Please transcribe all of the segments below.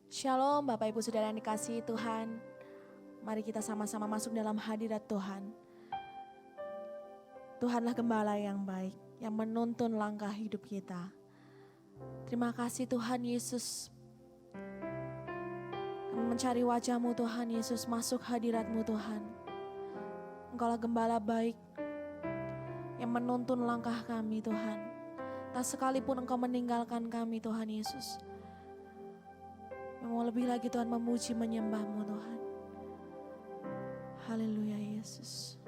Shalom Bapak Ibu Saudara yang dikasihi Tuhan. Mari kita sama-sama masuk dalam hadirat Tuhan. Tuhanlah gembala yang baik, yang menuntun langkah hidup kita. Terima kasih Tuhan Yesus. Kami mencari wajah-Mu Tuhan Yesus, masuk hadirat-Mu Tuhan. Engkaulah gembala baik, yang menuntun langkah kami Tuhan. Tak sekalipun Engkau meninggalkan kami Tuhan Yesus. Mau lebih lagi Tuhan memuji menyembah-Mu Tuhan. Haleluya Yesus.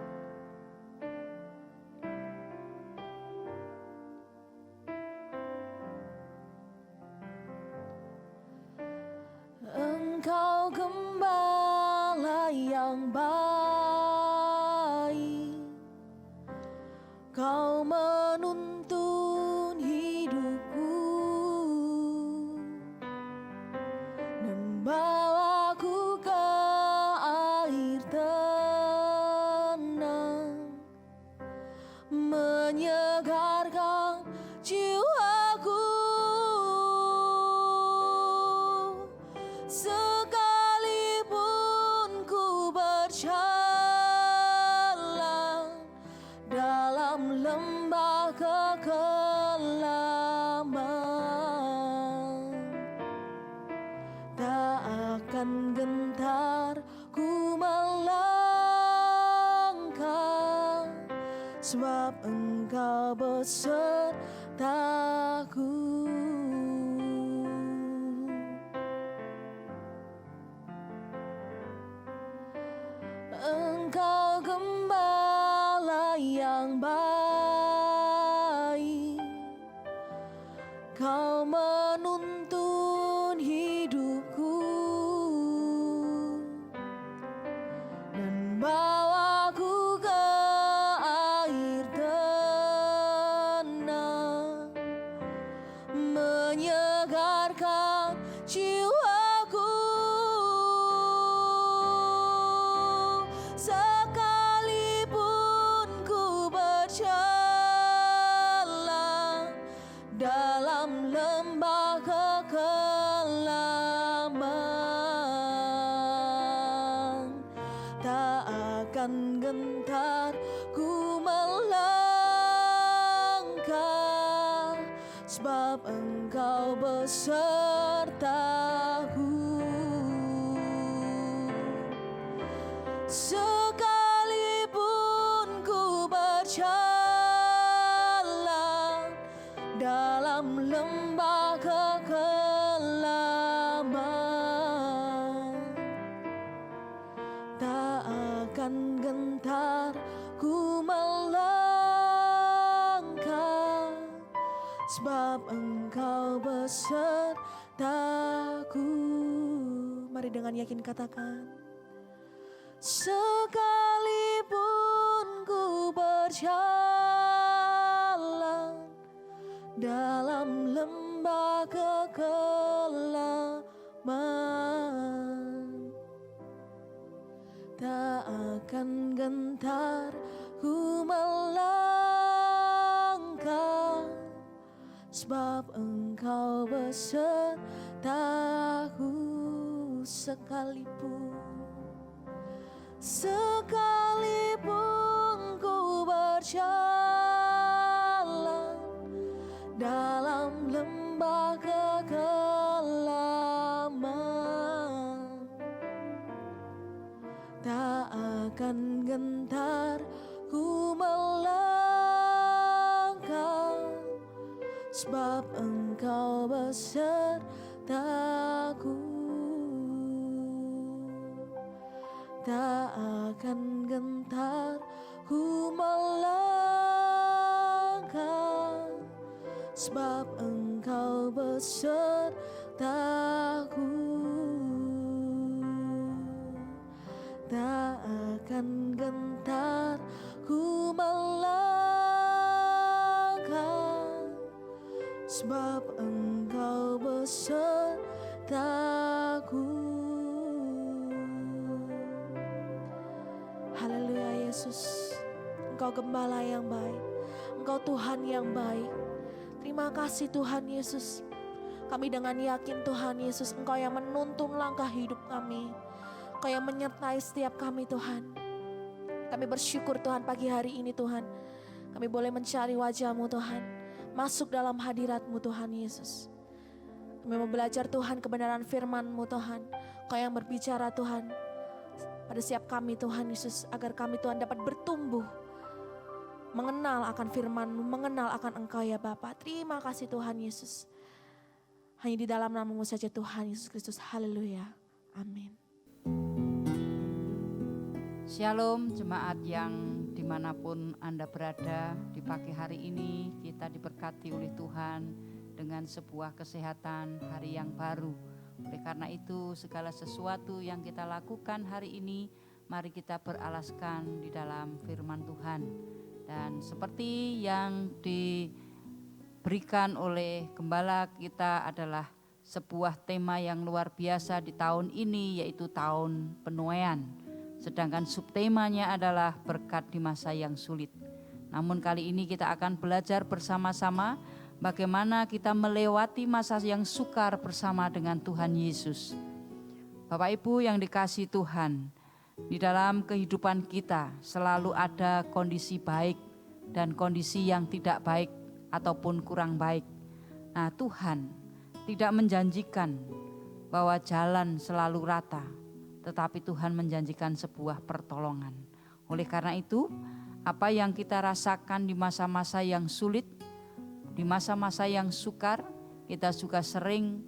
Engkau gembala yang baik, Kau menuntun hidupku dan bawaku ke air tenang, menyegarkan jiwaku. Sekalipun ku berjalan dalam lembah kekelaman, tak akan gentar ku melangkah, sebab Engkau besertaku. Engkau gembala yang baik, Kau menuntun hidupku dan bawaku ke air tenang, menyegarkan jiwaku. Sekalipun ku berjalan dalam lembah kekelaman, tak akan gentar ku melangkah, sebab Engkau besertaku. Sekalipun ku berjalan dalam lembah kekelaman, tak akan gentar ku melangkah, sebab Engkau besertaku. Mari dengan yakin katakan. Sekalipun ku berjalan dalam lembah kekelaman, tak akan gentar ku melangkah, sebab Engkau besertaku. Sekalipun ku berjalan dalam lembah kekelaman, tak akan gentar ku melangkah, sebab Engkau besertaku. Tak akan gentar ku melangkah, sebab Engkau besertaku. Tak akan gentar ku melangkah, sebab Engkau besertaku. Haleluya Yesus, Engkau gembala yang baik, Engkau Tuhan yang baik. Terima kasih Tuhan Yesus. Kami dengan yakin Tuhan Yesus, Engkau yang menuntun langkah hidup kami, Engkau yang menyertai setiap kami Tuhan. Kami bersyukur Tuhan pagi hari ini Tuhan, kami boleh mencari wajah-Mu Tuhan, masuk dalam hadirat-Mu Tuhan Yesus. Kami mau belajar Tuhan kebenaran firman-Mu Tuhan, Engkau yang berbicara Tuhan pada setiap kami Tuhan Yesus, agar kami Tuhan dapat bertumbuh, mengenal akan firman-Mu, mengenal akan Engkau ya Bapa. Terima kasih Tuhan Yesus. Hanya di dalam nama-Mu saja Tuhan Yesus Kristus. Haleluya. Amin. Shalom jemaat yang dimanapun Anda berada, di pagi hari ini kita diberkati oleh Tuhan dengan sebuah kesehatan hari yang baru. Oleh karena itu segala sesuatu yang kita lakukan hari ini, mari kita beralaskan di dalam firman Tuhan. Dan seperti yang diberikan oleh gembala kita adalah sebuah tema yang luar biasa di tahun ini, yaitu tahun penuaian. Sedangkan subtemanya adalah berkat di masa yang sulit. Namun kali ini kita akan belajar bersama-sama bagaimana kita melewati masa yang sukar bersama dengan Tuhan Yesus. Bapak Ibu yang dikasihi Tuhan, di dalam kehidupan kita selalu ada kondisi baik dan kondisi yang tidak baik ataupun kurang baik. Nah, Tuhan tidak menjanjikan bahwa jalan selalu rata, tetapi Tuhan menjanjikan sebuah pertolongan. Oleh karena itu, apa yang kita rasakan di masa-masa yang sulit, di masa-masa yang sukar, kita juga sering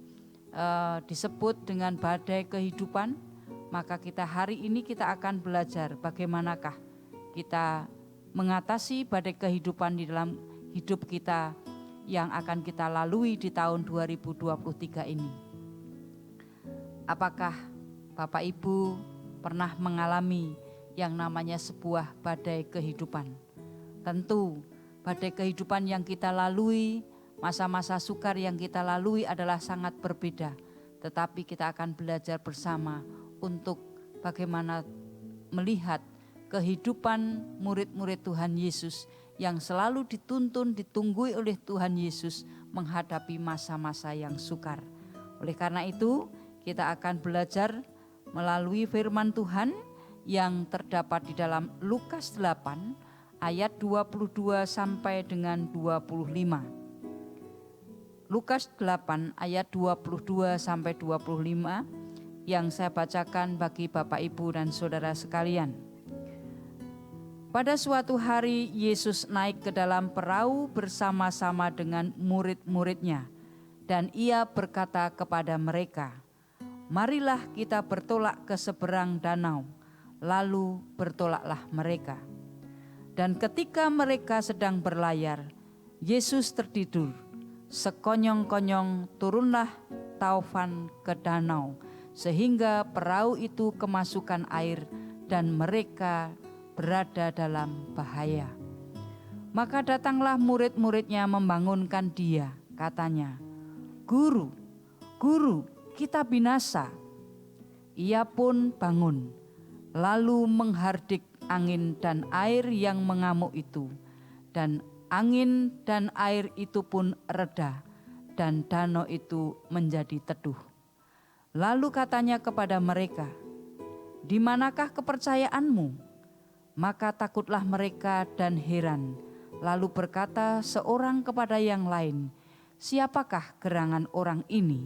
disebut dengan badai kehidupan. Maka hari ini kita akan belajar bagaimanakah kita mengatasi badai kehidupan di dalam hidup kita yang akan kita lalui di tahun 2023 ini. Apakah Bapak Ibu pernah mengalami yang namanya sebuah badai kehidupan? Tentu badai kehidupan yang kita lalui, masa-masa sukar yang kita lalui adalah sangat berbeda. Tetapi kita akan belajar bersama untuk bagaimana melihat kehidupan murid-murid Tuhan Yesus yang selalu dituntun, ditunggui oleh Tuhan Yesus menghadapi masa-masa yang sukar. Oleh karena itu, kita akan belajar melalui firman Tuhan yang terdapat di dalam Lukas 8 ayat 22 sampai dengan 25. Lukas 8 ayat 22 sampai 25 yang saya bacakan bagi Bapak Ibu dan Saudara sekalian. Pada suatu hari Yesus naik ke dalam perahu bersama-sama dengan murid-muridnya, dan ia berkata kepada mereka, "Marilah kita bertolak ke seberang danau." Lalu bertolaklah mereka. Dan ketika mereka sedang berlayar, Yesus tertidur. Sekonyong-konyong turunlah taufan ke danau, sehingga perahu itu kemasukan air dan mereka berada dalam bahaya. Maka datanglah murid-muridnya membangunkan dia, katanya, "Guru, Guru, kita binasa." Ia pun bangun, lalu menghardik angin dan air yang mengamuk itu, dan angin dan air itu pun reda, dan danau itu menjadi teduh. Lalu katanya kepada mereka, "Di manakah kepercayaanmu?" Maka takutlah mereka dan heran. Lalu berkata seorang kepada yang lain, "Siapakah gerangan orang ini,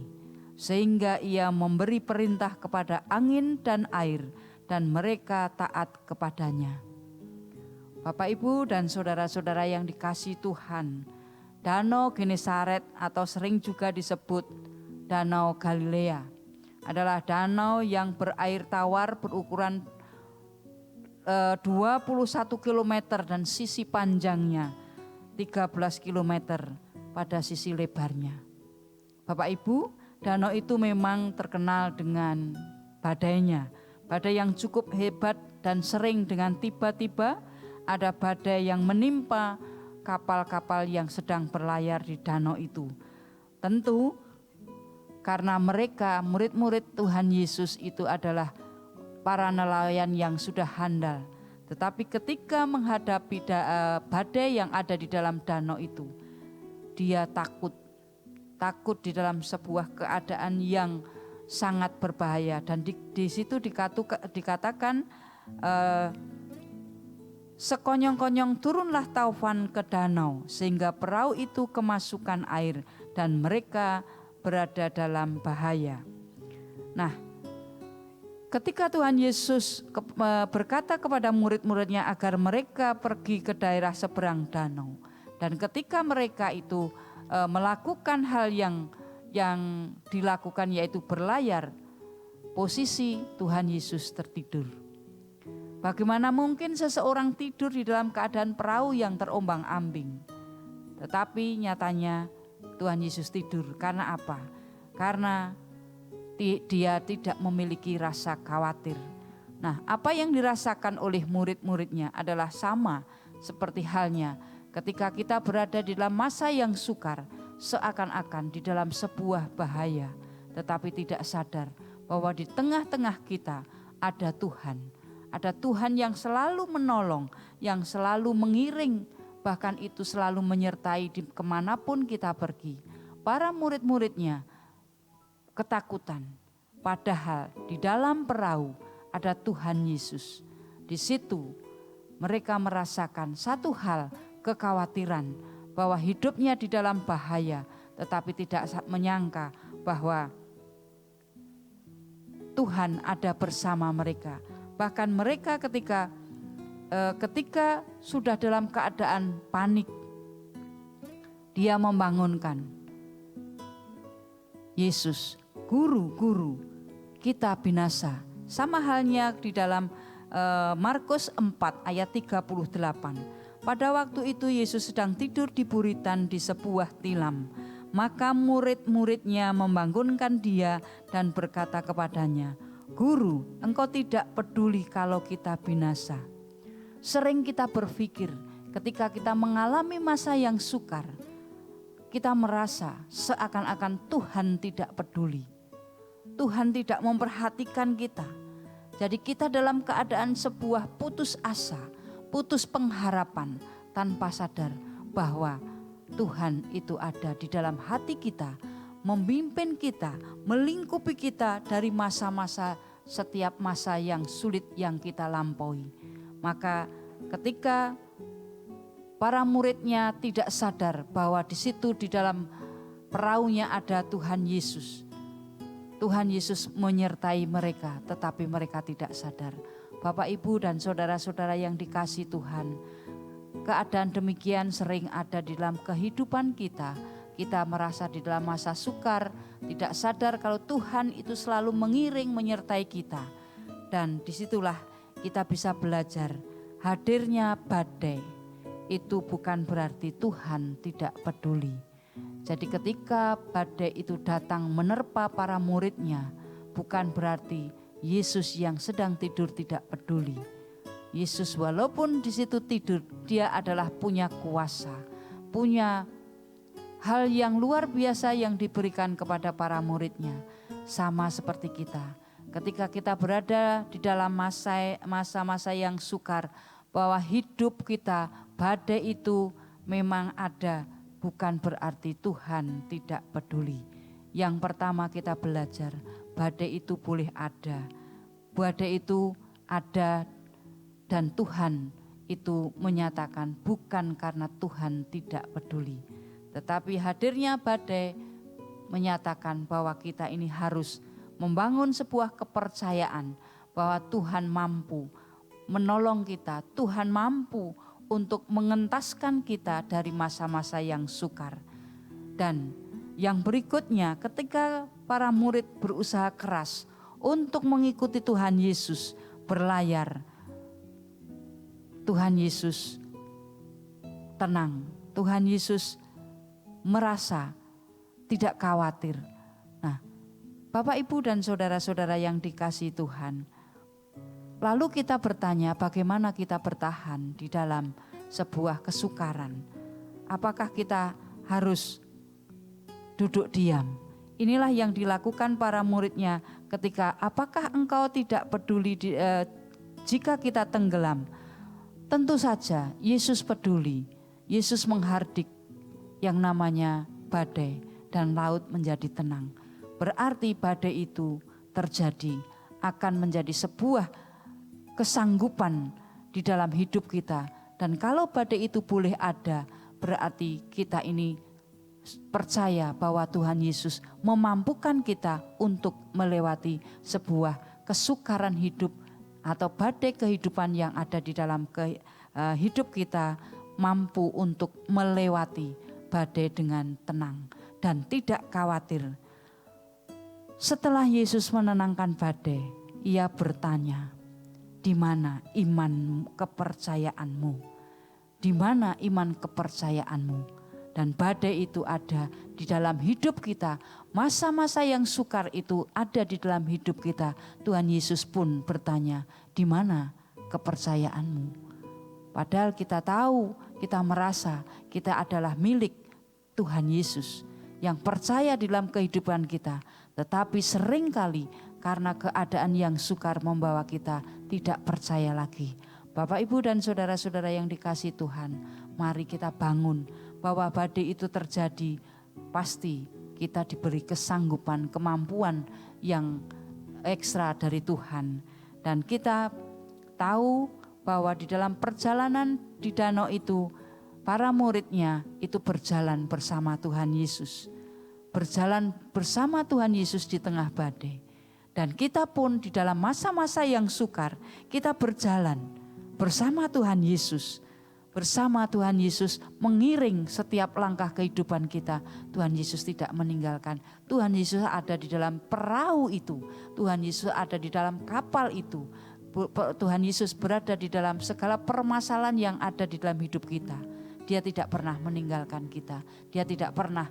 sehingga ia memberi perintah kepada angin dan air, dan mereka taat kepadanya?" Bapak Ibu dan saudara-saudara yang dikasihi Tuhan, Danau Genesaret atau sering juga disebut Danau Galilea adalah danau yang berair tawar berukuran 21 km dan sisi panjangnya 13 km pada sisi lebarnya. Bapak Ibu, danau itu memang terkenal dengan badainya. Badai yang cukup hebat dan sering dengan tiba-tiba ada badai yang menimpa kapal-kapal yang sedang berlayar di danau itu. Tentu karena mereka murid-murid Tuhan Yesus itu adalah para nelayan yang sudah handal. Tetapi ketika menghadapi badai yang ada di dalam danau itu, dia takut takut di dalam sebuah keadaan yang sangat berbahaya. Dan di situ dikatakan sekonyong-konyong turunlah taufan ke danau sehingga perahu itu kemasukan air dan mereka berada dalam bahaya. Nah, ketika Tuhan Yesus berkata kepada murid-muridnya agar mereka pergi ke daerah seberang danau, dan ketika mereka itu melakukan hal yang dilakukan yaitu berlayar, posisi Tuhan Yesus tertidur. Bagaimana mungkin seseorang tidur di dalam keadaan perahu yang terombang-ambing? Tetapi nyatanya Tuhan Yesus tidur. Karena apa? Karena dia tidak memiliki rasa khawatir. Nah, apa yang dirasakan oleh murid-muridnya adalah sama seperti halnya ketika kita berada di dalam masa yang sukar, seakan-akan di dalam sebuah bahaya, tetapi tidak sadar bahwa di tengah-tengah kita ada Tuhan. Ada Tuhan yang selalu menolong, yang selalu mengiring, bahkan itu selalu menyertai di kemanapun kita pergi. Para murid-muridnya ketakutan, padahal di dalam perahu ada Tuhan Yesus. Di situ mereka merasakan satu hal, kekhawatiran bahwa hidupnya di dalam bahaya, tetapi tidak menyangka bahwa Tuhan ada bersama mereka. Bahkan mereka ketika sudah dalam keadaan panik, dia membangunkan Yesus, Guru, kita binasa. Sama halnya di dalam Markus 4 ayat 38. Pada waktu itu Yesus sedang tidur di buritan di sebuah tilam. Maka murid-muridnya membangunkan dia dan berkata kepadanya, Guru, engkau tidak peduli kalau kita binasa. Sering kita berpikir ketika kita mengalami masa yang sukar, kita merasa seakan-akan Tuhan tidak peduli. Tuhan tidak memperhatikan kita. Jadi kita dalam keadaan sebuah putus asa, putus pengharapan, tanpa sadar bahwa Tuhan itu ada di dalam hati kita, memimpin kita, melingkupi kita dari masa-masa, setiap masa yang sulit yang kita lampaui. Maka ketika para muridnya tidak sadar bahwa di situ di dalam perahunya ada Tuhan Yesus. Tuhan Yesus menyertai mereka, tetapi mereka tidak sadar. Bapak, Ibu, dan saudara-saudara yang dikasihi Tuhan, keadaan demikian sering ada di dalam kehidupan kita. Kita merasa di dalam masa sukar, tidak sadar kalau Tuhan itu selalu mengiring, menyertai kita. Dan disitulah kita bisa belajar, hadirnya badai itu bukan berarti Tuhan tidak peduli. Jadi ketika badai itu datang menerpa para muridnya, bukan berarti Yesus yang sedang tidur tidak peduli. Yesus walaupun di situ tidur, dia adalah punya kuasa, punya hal yang luar biasa yang diberikan kepada para muridnya. Sama seperti kita, ketika kita berada di dalam masa-masa yang sukar, bahwa hidup kita, badai itu memang ada, bukan berarti Tuhan tidak peduli. Yang pertama kita belajar, badai itu boleh ada. Badai itu ada dan Tuhan itu menyatakan bukan karena Tuhan tidak peduli. Tetapi hadirnya badai menyatakan bahwa kita ini harus membangun sebuah kepercayaan bahwa Tuhan mampu menolong kita, Tuhan mampu untuk mengentaskan kita dari masa-masa yang sukar. Dan yang berikutnya, ketika para murid berusaha keras untuk mengikuti Tuhan Yesus berlayar, Tuhan Yesus tenang, Tuhan Yesus merasa tidak khawatir. Nah, Bapak, Ibu, dan saudara-saudara yang dikasihi Tuhan, lalu kita bertanya, bagaimana kita bertahan di dalam sebuah kesukaran? Apakah kita harus duduk diam? Inilah yang dilakukan para muridnya ketika, apakah engkau tidak peduli jika kita tenggelam? Tentu saja Yesus peduli. Yesus menghardik yang namanya badai dan laut menjadi tenang. Berarti badai itu terjadi akan menjadi sebuah kesanggupan di dalam hidup kita. Dan kalau badai itu boleh ada, berarti kita ini percaya bahwa Tuhan Yesus memampukan kita untuk melewati sebuah kesukaran hidup atau badai kehidupan yang ada di dalam hidup kita, mampu untuk melewati badai dengan tenang dan tidak khawatir. Setelah Yesus menenangkan badai, ia bertanya, "Di mana iman kepercayaanmu? Di mana iman kepercayaanmu?" Dan badai itu ada di dalam hidup kita. Masa-masa yang sukar itu ada di dalam hidup kita. Tuhan Yesus pun bertanya, "Di mana kepercayaanmu?" Padahal kita tahu, kita merasa kita adalah milik Tuhan Yesus yang percaya di dalam kehidupan kita. Tetapi seringkali karena keadaan yang sukar membawa kita tidak percaya lagi. Bapak, Ibu, dan saudara-saudara yang dikasihi Tuhan, mari kita bangun bahwa badai itu terjadi. Pasti kita diberi kesanggupan, kemampuan yang ekstra dari Tuhan. Dan kita tahu bahwa di dalam perjalanan di danau itu, para muridnya itu berjalan bersama Tuhan Yesus. Berjalan bersama Tuhan Yesus di tengah badai. Dan kita pun di dalam masa-masa yang sukar, kita berjalan bersama Tuhan Yesus. Bersama Tuhan Yesus mengiring setiap langkah kehidupan kita. Tuhan Yesus tidak meninggalkan. Tuhan Yesus ada di dalam perahu itu. Tuhan Yesus ada di dalam kapal itu. Tuhan Yesus berada di dalam segala permasalahan yang ada di dalam hidup kita. Dia tidak pernah meninggalkan kita. Dia tidak pernah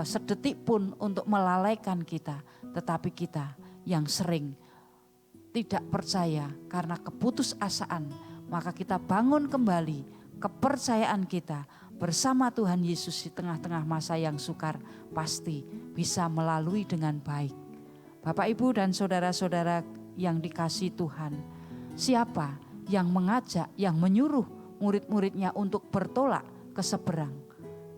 sedetik pun untuk melalaikan kita. Tetapi kita yang sering tidak percaya karena keputusasaan, maka kita bangun kembali kepercayaan kita bersama Tuhan Yesus di tengah-tengah masa yang sukar, pasti bisa melalui dengan baik. Bapak, Ibu, dan saudara-saudara yang dikasihi Tuhan, siapa yang mengajak, yang menyuruh murid-muridnya untuk bertolak ke seberang?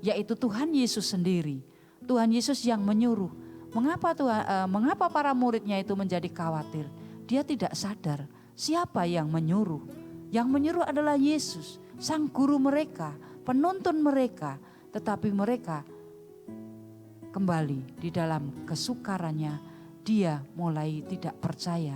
Yaitu Tuhan Yesus sendiri. Tuhan Yesus yang menyuruh. Mengapa para muridnya itu menjadi khawatir? Dia tidak sadar siapa yang menyuruh. Yang menyuruh adalah Yesus, sang guru mereka, penuntun mereka. Tetapi mereka kembali di dalam kesukarannya. Dia mulai tidak percaya.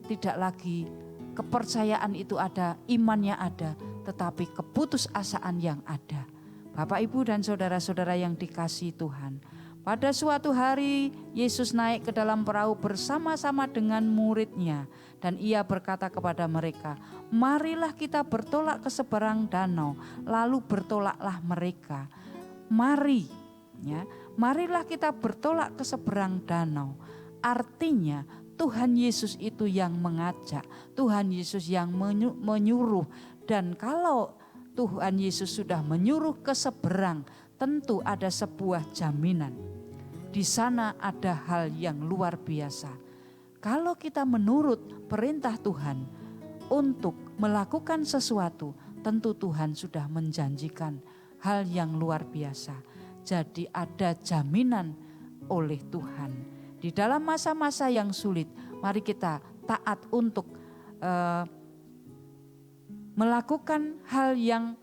Tidak lagi kepercayaan itu ada, imannya ada, tetapi keputusasaan yang ada. Bapak, Ibu, dan saudara-saudara yang dikasihi Tuhan, pada suatu hari Yesus naik ke dalam perahu bersama-sama dengan muridnya, dan ia berkata kepada mereka, "Marilah kita bertolak ke seberang danau." Lalu bertolaklah mereka. Marilah kita bertolak ke seberang danau. Artinya Tuhan Yesus itu yang mengajak, Tuhan Yesus yang menyuruh. Dan kalau Tuhan Yesus sudah menyuruh ke seberang, tentu ada sebuah jaminan. Di sana ada hal yang luar biasa. Kalau kita menurut perintah Tuhan untuk melakukan sesuatu, tentu Tuhan sudah menjanjikan hal yang luar biasa. Jadi ada jaminan oleh Tuhan. Di dalam masa-masa yang sulit, mari kita taat untuk melakukan hal yang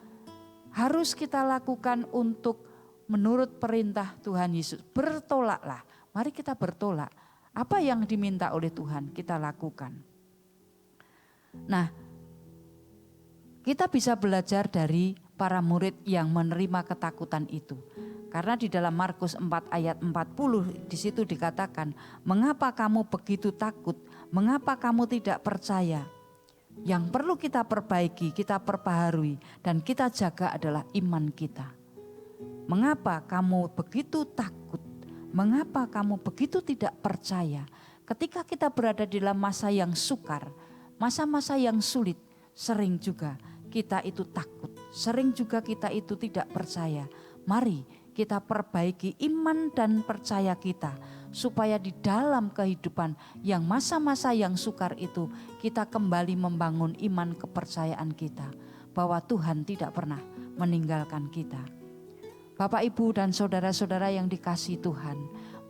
harus kita lakukan untuk menurut perintah Tuhan Yesus. Bertolaklah, mari kita bertolak. Apa yang diminta oleh Tuhan kita lakukan. Nah, kita bisa belajar dari para murid yang menerima ketakutan itu. Karena di dalam Markus 4 ayat 40 di situ dikatakan, "Mengapa kamu begitu takut? Mengapa kamu tidak percaya?" Yang perlu kita perbaiki, kita perbaharui, dan kita jaga adalah iman kita. Mengapa kamu begitu takut? Mengapa kamu begitu tidak percaya? Ketika kita berada di dalam masa yang sukar, masa-masa yang sulit, sering juga kita itu takut, sering juga kita itu tidak percaya. Mari kita perbaiki iman dan percaya kita, supaya di dalam kehidupan yang masa-masa yang sukar itu kita kembali membangun iman kepercayaan kita bahwa Tuhan tidak pernah meninggalkan kita. Bapak, Ibu, dan saudara-saudara yang dikasihi Tuhan,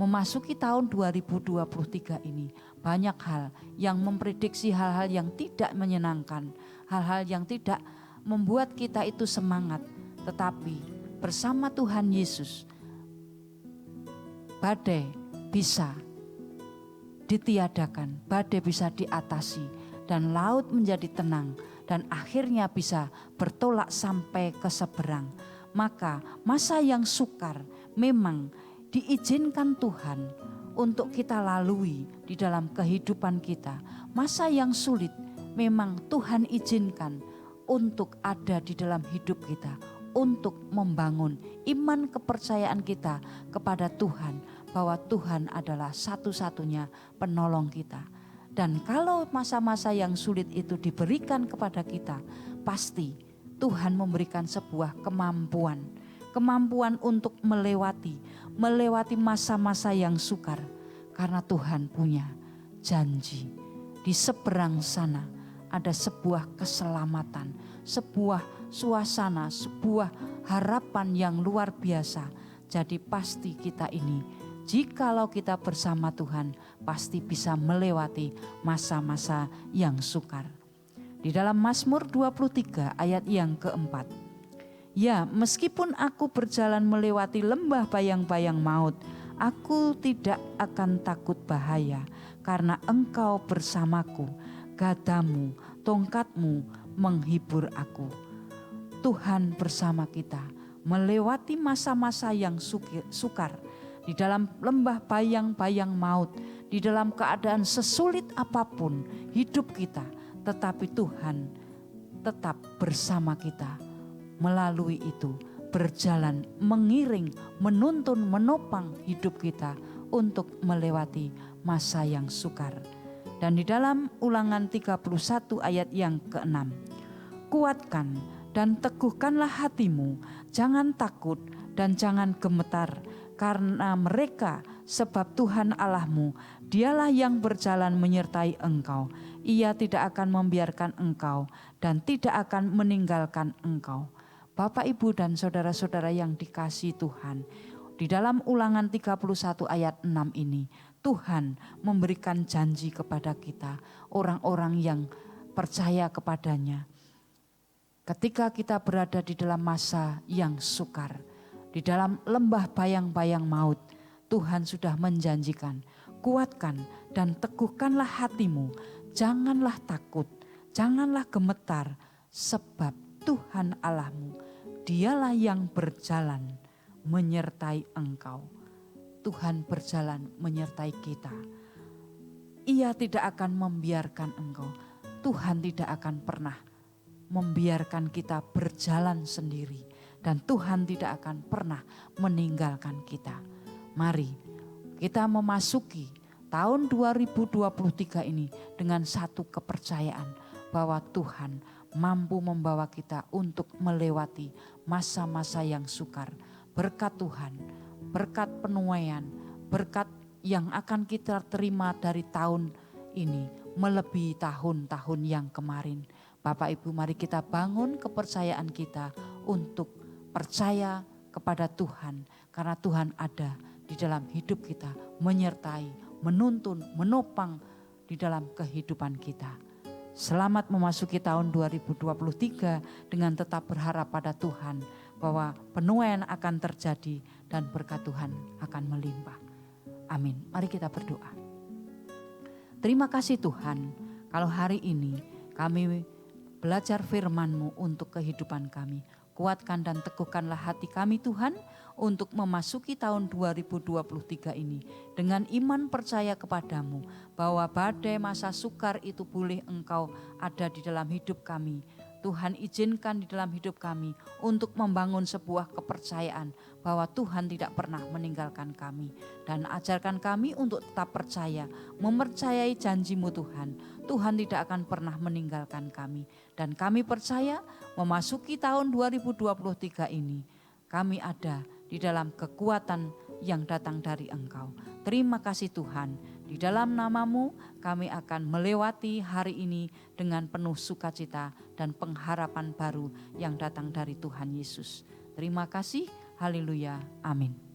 memasuki tahun 2023 ini banyak hal yang memprediksi hal-hal yang tidak menyenangkan, hal-hal yang tidak membuat kita itu semangat. Tetapi bersama Tuhan Yesus, badai bisa ditiadakan, badai bisa diatasi, dan laut menjadi tenang, dan akhirnya bisa bertolak sampai ke seberang. Maka masa yang sukar memang diizinkan Tuhan untuk kita lalui di dalam kehidupan kita. Masa yang sulit memang Tuhan izinkan untuk ada di dalam hidup kita, untuk membangun iman kepercayaan kita kepada Tuhan, bahwa Tuhan adalah satu-satunya penolong kita. Dan kalau masa-masa yang sulit itu diberikan kepada kita, pasti Tuhan memberikan sebuah kemampuan untuk melewati masa-masa yang sukar. Karena Tuhan punya janji. Di seberang sana ada sebuah keselamatan, sebuah suasana, sebuah harapan yang luar biasa. Jadi pasti kita ini, jikalau kita bersama Tuhan, pasti bisa melewati masa-masa yang sukar. Di dalam Mazmur 23 ayat yang keempat. Ya, meskipun aku berjalan melewati lembah bayang-bayang maut, aku tidak akan takut bahaya, karena Engkau bersamaku, gadamu, tongkatmu menghibur aku. Tuhan bersama kita melewati masa-masa yang sukar, di dalam lembah bayang-bayang maut, di dalam keadaan sesulit apapun hidup kita, tetapi Tuhan tetap bersama kita. Melalui itu berjalan, mengiring, menuntun, menopang hidup kita untuk melewati masa yang sukar. Dan di dalam Ulangan 31 ayat yang ke-6. Kuatkan dan teguhkanlah hatimu, jangan takut dan jangan gemetar, karena mereka, sebab Tuhan Allahmu, Dialah yang berjalan menyertai engkau. Ia tidak akan membiarkan engkau dan tidak akan meninggalkan engkau. Bapak, Ibu, dan saudara-saudara yang dikasihi Tuhan, di dalam Ulangan 31 ayat 6 ini, Tuhan memberikan janji kepada kita, orang-orang yang percaya kepadanya. Ketika kita berada di dalam masa yang sukar, di dalam lembah bayang-bayang maut, Tuhan sudah menjanjikan, kuatkan dan teguhkanlah hatimu, janganlah takut, janganlah gemetar, sebab Tuhan Allahmu, Dialah yang berjalan menyertai engkau. Tuhan berjalan menyertai kita. Ia tidak akan membiarkan engkau. Tuhan tidak akan pernah membiarkan kita berjalan sendiri. Dan Tuhan tidak akan pernah meninggalkan kita. Mari kita memasuki tahun 2023 ini dengan satu kepercayaan bahwa Tuhan mampu membawa kita untuk melewati masa-masa yang sukar. Berkat Tuhan, berkat penuaian, berkat yang akan kita terima dari tahun ini melebihi tahun-tahun yang kemarin. Bapak Ibu, mari kita bangun kepercayaan kita untuk percaya kepada Tuhan, karena Tuhan ada di dalam hidup kita, menyertai, menuntun, menopang di dalam kehidupan kita. Selamat memasuki tahun 2023 dengan tetap berharap pada Tuhan bahwa penuaian akan terjadi dan berkat Tuhan akan melimpah. Amin. Mari kita berdoa. Terima kasih Tuhan, kalau hari ini kami belajar firman-Mu untuk kehidupan kami. Kuatkan dan teguhkanlah hati kami Tuhan untuk memasuki tahun 2023 ini dengan iman percaya kepadamu bahwa badai masa sukar itu boleh Engkau ada di dalam hidup kami. Tuhan izinkan di dalam hidup kami untuk membangun sebuah kepercayaan bahwa Tuhan tidak pernah meninggalkan kami. Dan ajarkan kami untuk tetap percaya, mempercayai janji-Mu Tuhan. Tuhan tidak akan pernah meninggalkan kami. Dan kami percaya memasuki tahun 2023 ini kami ada di dalam kekuatan yang datang dari Engkau. Terima kasih Tuhan. Di dalam nama-Mu kami akan melewati hari ini dengan penuh sukacita dan pengharapan baru yang datang dari Tuhan Yesus. Terima kasih. Haleluya. Amin.